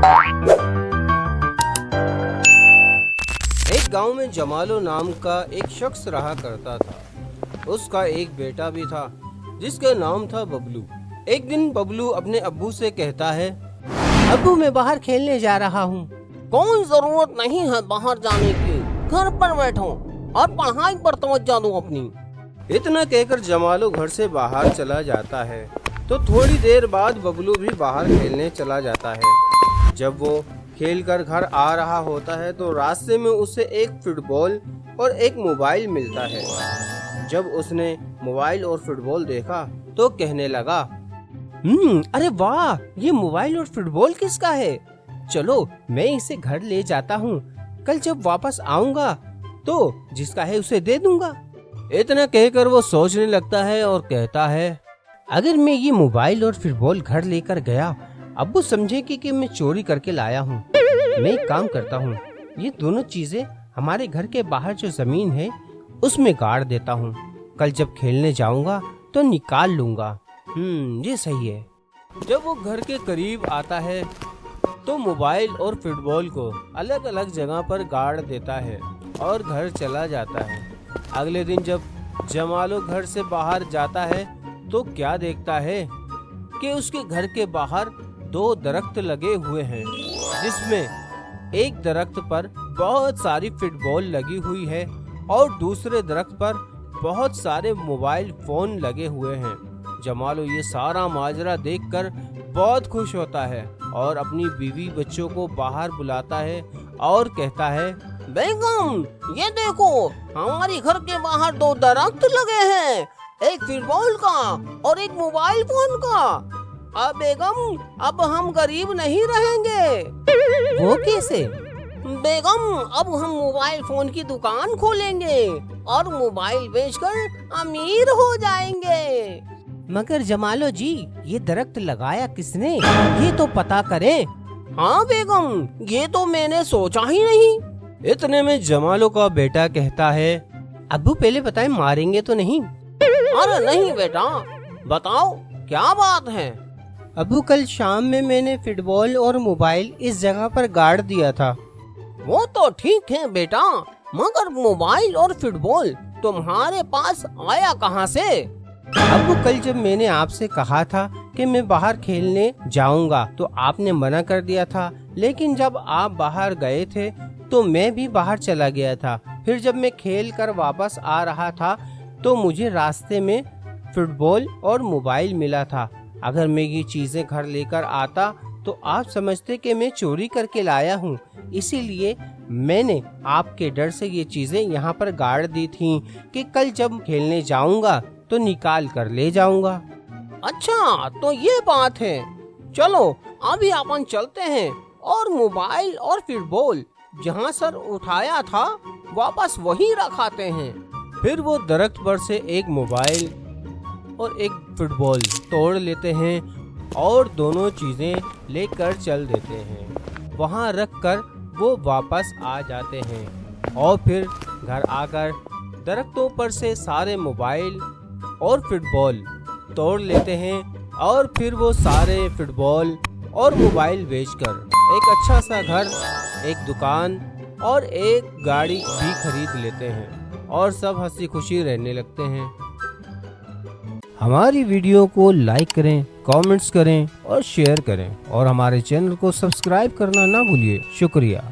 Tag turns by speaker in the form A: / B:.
A: एक गांव में जमालो नाम का एक शख्स रहा करता था। उसका एक बेटा भी था जिसका नाम था बबलू। एक दिन बबलू अपने अब्बू से कहता है,
B: अब्बू मैं बाहर खेलने जा रहा हूँ।
C: कोई जरूरत नहीं है बाहर जाने की, घर पर बैठो और पढ़ाई पर तवज्जो दो अपनी।
A: इतना कहकर जमालो घर से बाहर चला जाता है। तो थोड़ी देर बाद बबलू भी बाहर खेलने चला जाता है। जब वो खेलकर घर आ रहा होता है तो रास्ते में उसे एक फुटबॉल और एक मोबाइल मिलता है। जब उसने मोबाइल और फुटबॉल देखा तो कहने लगा,
B: अरे वाह, ये मोबाइल और फुटबॉल किसका है? चलो मैं इसे घर ले जाता हूँ, कल जब वापस आऊंगा तो जिसका है उसे दे दूंगा।
A: इतना कहकर वो सोचने लगता है और कहता है,
B: अगर मैं ये मोबाइल और फुटबॉल घर लेकर गया, अब्बू समझेगी कि मैं चोरी करके लाया हूँ। मैं एक काम करता हूँ, ये दोनों चीजें हमारे घर के बाहर जो जमीन है उसमें गाड़ देता हूँ। कल जब खेलने जाऊंगा तो निकाल लूंगा। ये सही है।
A: जब वो घर के करीब आता है तो मोबाइल और फुटबॉल को अलग अलग जगह पर गाड़ देता है और घर चला जाता है। अगले दिन जब जमालो घर से बाहर जाता है तो क्या देखता है कि उसके घर के बाहर 2 दरख्त लगे हुए हैं, जिसमें एक दरख्त पर बहुत सारी फुटबॉल लगी हुई है और दूसरे दरख्त पर बहुत सारे मोबाइल फोन लगे हुए हैं। जमालो ये सारा माजरा देखकर बहुत खुश होता है और अपनी बीवी बच्चों को बाहर बुलाता है और कहता है,
C: बेगम ये देखो, हमारे घर के बाहर 2 दरख्त लगे हैं, एक फुटबॉल का और एक मोबाइल फोन का। अब बेगम, अब हम गरीब नहीं रहेंगे।
B: वो कैसे?
C: बेगम, अब हम मोबाइल फोन की दुकान खोलेंगे और मोबाइल बेचकर अमीर हो जाएंगे।
B: मगर जमालो जी, ये दरख्त लगाया किसने, ये तो पता करें।
C: हाँ बेगम, ये तो मैंने सोचा ही नहीं।
A: इतने में जमालो का बेटा कहता है,
B: अब्बू पहले बताएं, मारेंगे तो नहीं?
C: अरे नहीं बेटा, बताओ क्या बात है।
B: अब्बू कल शाम में मैंने फुटबॉल और मोबाइल इस जगह पर गाड़ दिया था।
C: वो तो ठीक है बेटा, मगर मोबाइल और फुटबॉल तुम्हारे पास आया कहाँ से?
B: अब्बू कल जब मैंने आपसे कहा था कि मैं बाहर खेलने जाऊंगा तो आपने मना कर दिया था, लेकिन जब आप बाहर गए थे तो मैं भी बाहर चला गया था। फिर जब मैं खेल कर वापस आ रहा था तो मुझे रास्ते में फुटबॉल और मोबाइल मिला था। अगर मैं ये चीजें घर लेकर आता तो आप समझते कि मैं चोरी करके लाया हूँ, इसीलिए मैंने आपके डर से ये चीजें यहाँ पर गाड़ दी थी कि कल जब खेलने जाऊंगा तो निकाल कर ले जाऊंगा।
C: अच्छा तो ये बात है, चलो अभी अपन चलते हैं और मोबाइल और फुटबॉल जहाँ सर उठाया था वापस वहीं रखाते हैं।
A: फिर वो दरख्त पर से एक मोबाइल और एक फुटबॉल तोड़ लेते हैं और दोनों चीजें लेकर चल देते हैं। वहाँ रख कर वो वापस आ जाते हैं और फिर घर आकर दरख्तों पर से सारे मोबाइल और फुटबॉल तोड़ लेते हैं और फिर वो सारे फुटबॉल और मोबाइल बेचकर एक अच्छा सा घर, एक दुकान और एक गाड़ी भी खरीद लेते हैं और सब हंसी खुशी रहने लगते हैं। हमारी वीडियो को लाइक करें, कमेंट्स करें और शेयर करें और हमारे चैनल को सब्सक्राइब करना ना भूलिए। शुक्रिया।